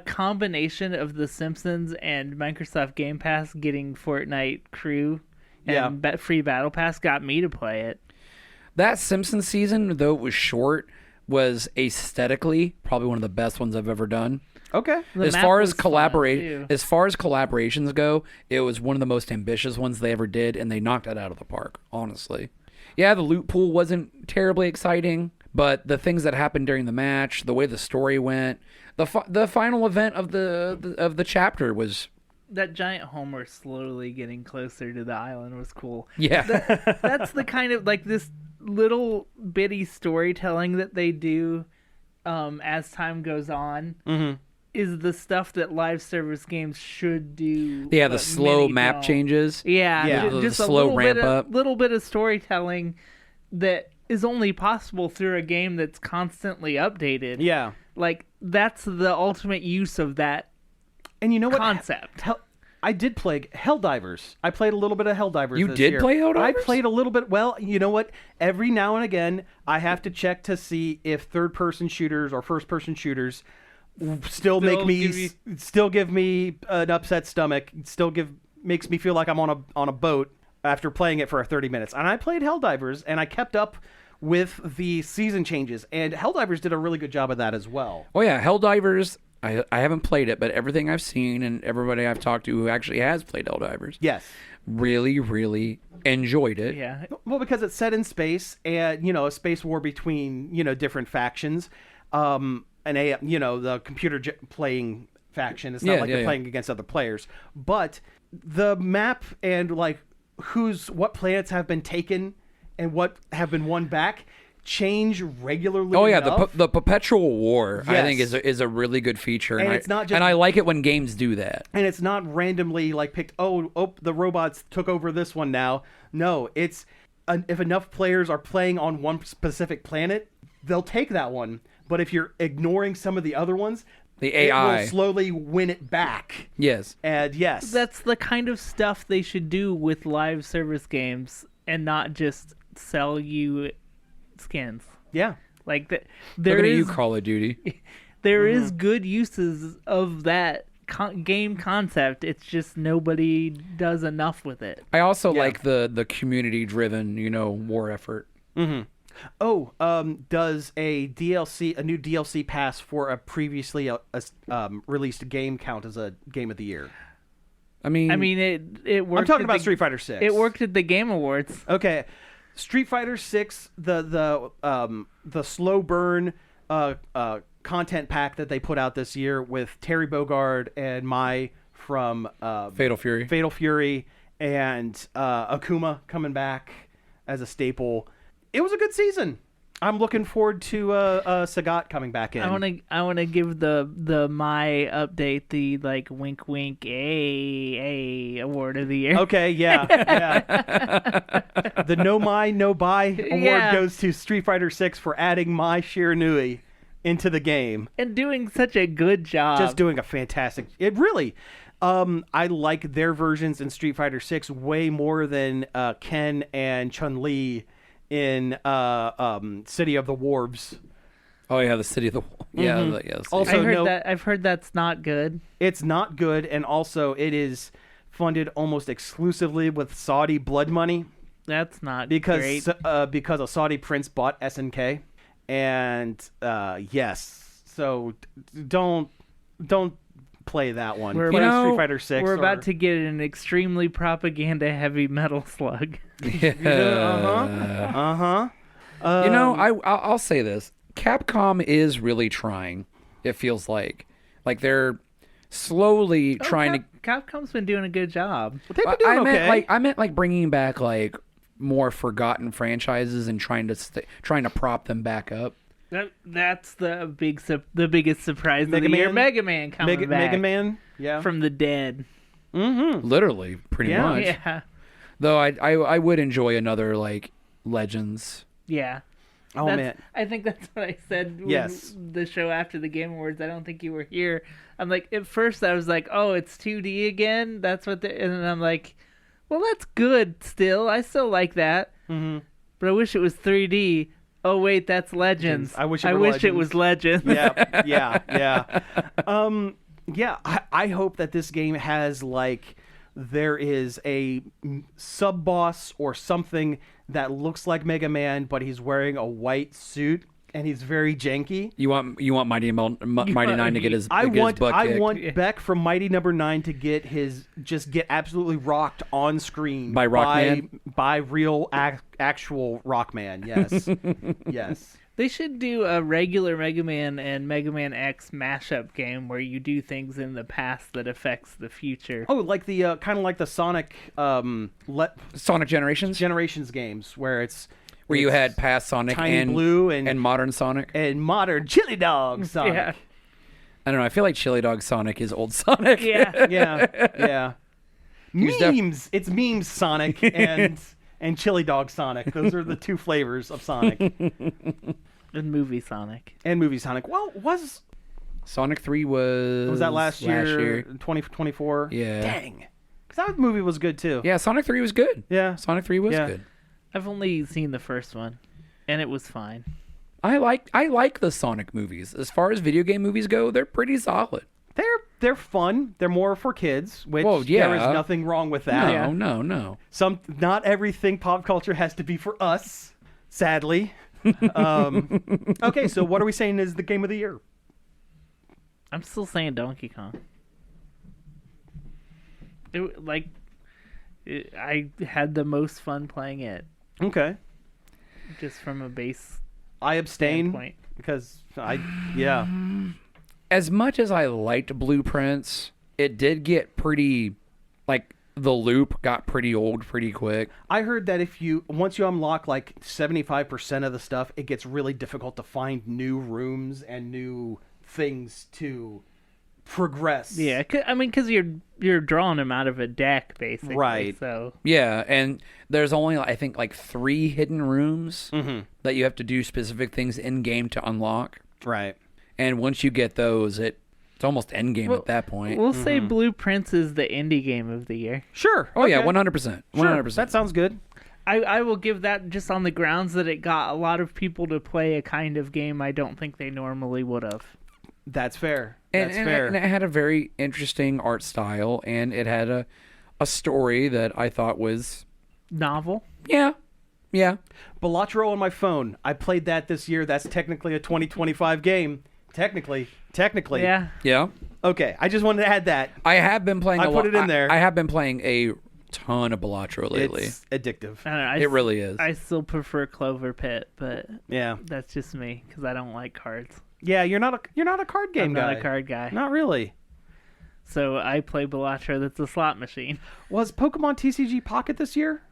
combination of The Simpsons and Microsoft Game Pass getting Fortnite crew and free Battle Pass got me to play it. That Simpsons season, though it was short, was aesthetically probably one of the best ones I've ever done. Okay. As far as collaborations go, it was one of the most ambitious ones they ever did, and they knocked it out of the park, honestly. Yeah, the loot pool wasn't terribly exciting, but the things that happened during the match, the way the story went, the final event of the chapter was... That giant Homer slowly getting closer to the island was cool. Yeah. That's the kind of, like, this little bitty storytelling that they do as time goes on. Is the stuff that live service games should do. Yeah, the slow map changes. Yeah. The Just slow ramp up. Little bit of storytelling that is only possible through a game that's constantly updated. Yeah. Like, that's the ultimate use of that and you know what? concept. I did play Helldivers. I played a little bit of Helldivers You this did year. play Helldivers? I played a little bit. Well, you know what? Every now and again, I have to check to see if third-person shooters or first-person shooters still give me an upset stomach. Makes me feel like I'm on a boat after playing it for 30 minutes. And I played Helldivers, and I kept up with the season changes. And Helldivers did a really good job of that as well. Oh yeah, Helldivers. I haven't played it, but everything I've seen and everybody I've talked to who actually has played Helldivers, Yes. really, really enjoyed it. Yeah. Well, because it's set in space, and a space war between different factions, the computer playing faction. It's not like they're playing against other players, but the map and like what planets have been taken and what have been won back change regularly. Oh yeah, enough. the perpetual war I think Yes. is a really good feature, And it's not just- and I like it when games do that. And it's not randomly like picked. Oh, the robots took over this one now. No, it's if enough players are playing on one specific planet, they'll take that one. But if you're ignoring some of the other ones, The it AI, will slowly win it back. yes. And yes, That's the kind of stuff they should do with live service games and not just sell you skins. yeah. Like that, Look at you, Call of Duty. there is good uses of that game concept. It's just nobody does enough with it. I also like the community driven, war effort. Mm-hmm. Oh, does a new DLC pass for a previously released game count as a game of the year? I mean, it worked. I'm talking about Street Fighter 6. It worked at the Game Awards. Okay, Street Fighter 6, the slow burn content pack that they put out this year with Terry Bogard and Mai from Fatal Fury, and Akuma coming back as a staple. It was a good season. I'm looking forward to Sagat coming back in. I wanna give the my update the like wink wink a award of the year. Okay, yeah. The No Mai No Buy award goes to Street Fighter 6 for adding Mai Shiranui into the game. And doing such a good job. Just doing a fantastic. It really. I like their versions in Street Fighter 6 way more than Ken and Chun-Li in City of the Warbs. Oh yeah, the City of the Also, I've heard that's not good. It's not good, and also it is funded almost exclusively with Saudi blood money. That's not because great. Because a Saudi prince bought SNK, and yes, so don't play that one. Play Street Fighter 6. We're about to get an extremely propaganda heavy Metal Slug. I'll say this: Capcom is really trying. It feels like they're slowly trying to. Capcom's been doing a good job. They've been doing okay. I meant bringing back more forgotten franchises and trying to prop them back up. That's the biggest surprise of the year. Mega Man coming back. Mega Man, from the dead. Mm-hmm. Literally, pretty much. Yeah. Though I would enjoy another Legends. Yeah. Oh man. I think that's what I said. Yes. The show after the Game Awards. I don't think you were here. I'm like, at first I was like, oh, it's 2D again. That's what. And then I'm like, well, that's good. Still, I still like that. Mm-hmm. But I wish it was 3D. Oh wait, that's Legends. I wish it was Legends. Yeah. I hope that this game has there is a sub boss or something that looks like Mega Man, but he's wearing a white suit and he's very janky. You want Mighty 9 to get his butt kicked? I want Beck from Mighty Number 9 to get absolutely rocked on screen by Rockman? by real actual Rockman. Yes. Yes. They should do a regular Mega Man and Mega Man X mashup game where you do things in the past that affects the future. Oh, like the kind of like the Sonic Sonic Generations games where you had past Sonic and Blue and modern Sonic and modern Chili Dog Sonic. Yeah. I don't know. I feel like Chili Dog Sonic is old Sonic. Yeah. Memes. It's memes Sonic and Chili Dog Sonic. Those are the two flavors of Sonic. And movie Sonic. Well, was Sonic 3 was that last year? 2024? Yeah. Dang. Because that movie was good, too. Yeah, Sonic 3 was good. Yeah. Sonic 3 was Yeah. good. I've only seen the first one, and it was fine. I like the Sonic movies. As far as video game movies go, they're pretty solid. They're fun. They're more for kids, which Well, yeah. there is nothing wrong with that. No. Not everything pop culture has to be for us, sadly. Okay, so what are we saying is the game of the year? I'm still saying Donkey Kong. I had the most fun playing it, Okay. just from a base I abstain standpoint. because yeah. As much as I liked Blueprints, it did get pretty, like, the loop got pretty old pretty quick. I heard that once you unlock like 75% of the stuff, it gets really difficult to find new rooms and new things to progress. Yeah, because you're drawing them out of a deck, basically. Right. So Yeah, and there's only, I think, like 3 hidden rooms Mm-hmm. that you have to do specific things in-game to unlock. Right. And once you get those, it's almost endgame at that point. we'll say Blueprints is the indie game of the year. Sure. Oh, yeah, okay. 100%. 100%. Sure. That sounds good. I will give that just on the grounds that it got a lot of people to play a kind of game I don't think they normally would have. That's fair. And, That's and fair. and it had a very interesting art style, and it had a story that I thought was, Novel. yeah. Balatro on my phone. I played that this year. That's technically a 2025 game. Technically. Yeah. Yeah. Okay. I just wanted to add that. I have been playing I a put lot. it in there. I have been playing a ton of Balatro lately. It's addictive. I don't know, It really is. I still prefer Clover Pit, but Yeah. that's just me because I don't like cards. Yeah, you're not a card game I'm guy. not a card guy. Not really. So I play Balatro that's a slot machine. Was Pokemon TCG Pocket this year?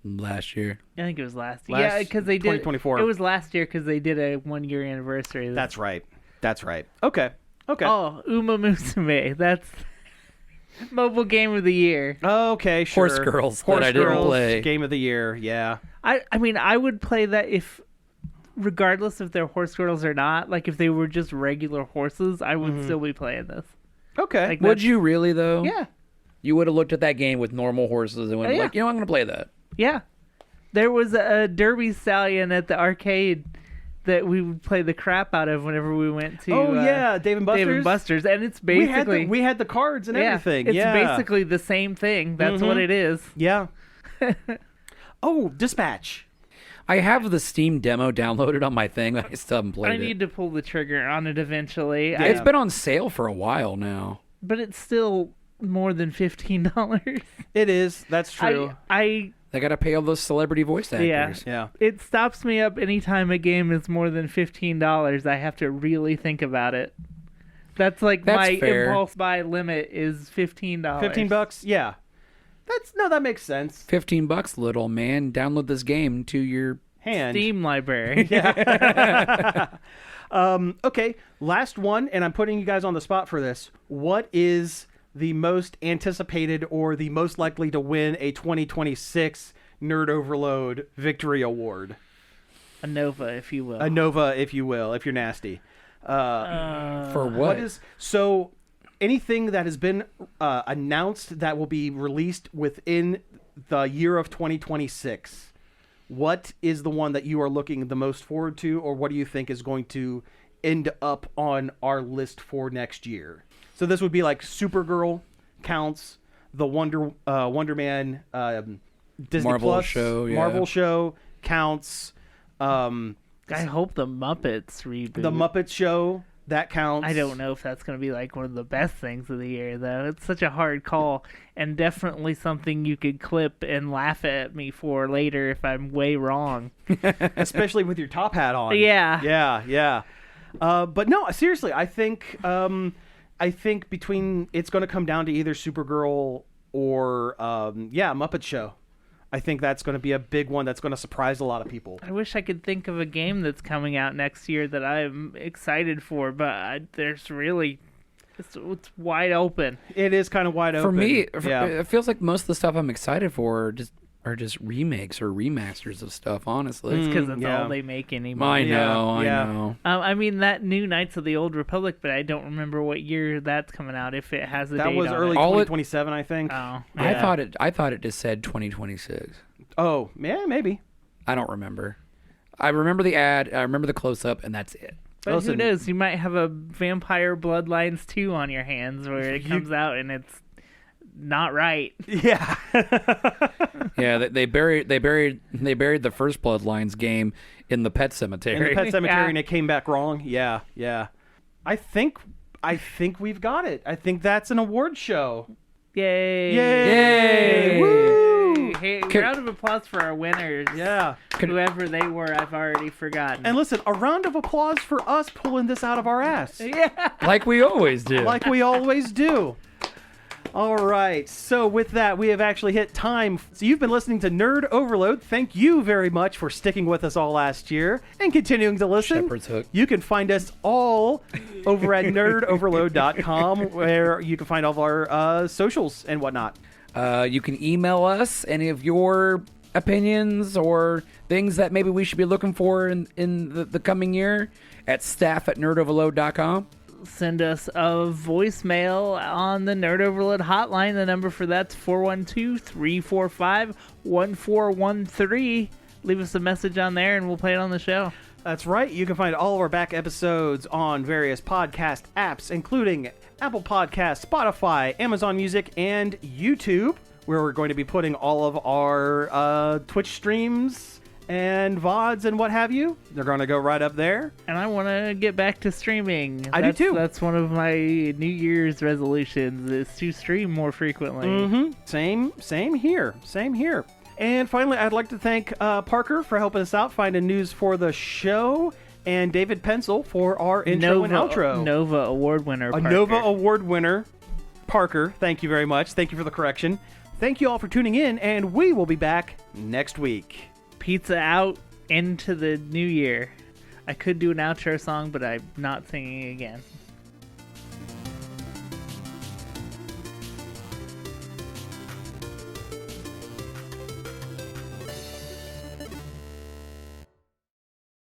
Last year. I think it was last year. Yeah, because they did. 2024. It was last year because they did a 1-year anniversary. That's right. That's right. Okay. Oh, Uma Musume. That's mobile game of the year. Okay, sure. Horse Girls Horse that I didn't Girls, play. Game of the year. Yeah. I mean, I would play that if, regardless if they're horse girls or not, like if they were just regular horses, I would still be playing this. Okay. Like, Would you really, though? Yeah. You would have looked at that game with normal horses and went, Oh, yeah. like, I'm going to play that. Yeah. There was a Derby Stallion at the arcade that we would play the crap out of whenever we went to yeah, Dave and Buster's. Dave and Buster's, and it's basically we had the cards and everything. It's yeah. basically the same thing. That's what it is. Yeah. Oh, Dispatch. I have the Steam demo downloaded on my thing, but I still haven't played I it. need to pull the trigger on it eventually. Yeah. It's been on sale for a while now. But it's still more than $15. It is. That's true. I They got to pay all those celebrity voice actors. Yeah. it stops me up anytime a game is more than $15. I have to really think about it. That's my fair. impulse buy limit is $15. $15. Yeah. That makes sense. $15, little man. Download this game to your... Hand. Steam library. Okay, last one, and I'm putting you guys on the spot for this. What is the most anticipated or the most likely to win a 2026 Nerd Overload Victory Award? A Nova, if you will. A Nova, if you will, if you're nasty. For what? What is so? Anything that has been announced that will be released within the year of 2026. What is the one that you are looking the most forward to, or what do you think is going to end up on our list for next year? So this would be like Supergirl counts, the Wonder Man Disney Marvel Plus show, yeah. Marvel show counts. I hope the Muppets reboot. The Muppet Show, that counts. I don't know if that's going to be like one of the best things of the year, though. It's such a hard call, and definitely something you could clip and laugh at me for later if I'm way wrong. Especially with your top hat on. Yeah. Yeah. But no, seriously, I think between it's going to come down to either Supergirl or Muppet Show. I think that's going to be a big one that's going to surprise a lot of people. I wish I could think of a game that's coming out next year that I'm excited for, but there's really... It's wide open. It is kind of wide open. For me, yeah. it feels like most of the stuff I'm excited for just are just remakes or remasters of stuff, honestly. It's because that's yeah. all they make anymore. I know, Yeah. I know. I mean, that new Knights of the Old Republic, but I don't remember what year that's coming out. If it has a That date was on early it. 2027, I think. Oh, I yeah. thought it just said 2026. Oh, yeah, maybe. I don't remember. I remember the ad, I remember the close-up, and that's it. But Listen. who knows? You might have a Vampire Bloodlines 2 on your hands where it comes out and it's not right. Yeah. Yeah, they buried the first Bloodlines game in the Pet Cemetery. In the Pet Cemetery, Yeah. and it came back wrong. Yeah, yeah. I think we've got it. I think that's an award show. Yay! Yay! Woo! Hey, Can- round of applause for our winners. Yeah. Whoever they were, I've already forgotten. And listen, a round of applause for us pulling this out of our ass. yeah. Like we always do. Like we always do. All right. So with that, we have actually hit time. So you've been listening to Nerd Overload. Thank you very much for sticking with us all last year and continuing to listen. Shepherd's Hook. You can find us all over at nerdoverload.com, where you can find all of our socials and whatnot. You can email us any of your opinions or things that maybe we should be looking for in the coming year at staff@nerdoverload.com. Send us a voicemail on the Nerd Overload hotline. The number for that's 412-345-1413. Leave us a message on there and we'll play it on the show. That's right. You can find all of our back episodes on various podcast apps, including Apple Podcasts, Spotify, Amazon Music, and YouTube, where we're going to be putting all of our Twitch streams and VODs and what have you. They're going to go right up there. And I want to get back to streaming. I do too. That's one of my New Year's resolutions is to stream more frequently. Mm-hmm. Same here. Same here. And finally, I'd like to thank Parker for helping us out finding news for the show, and David Pencil for our intro and outro. Nova Award winner, A Parker. Nova Award winner, Parker. Thank you very much. Thank you for the correction. Thank you all for tuning in, and we will be back next week. Pizza out into the new year. I could do an outro song, but I'm not singing again.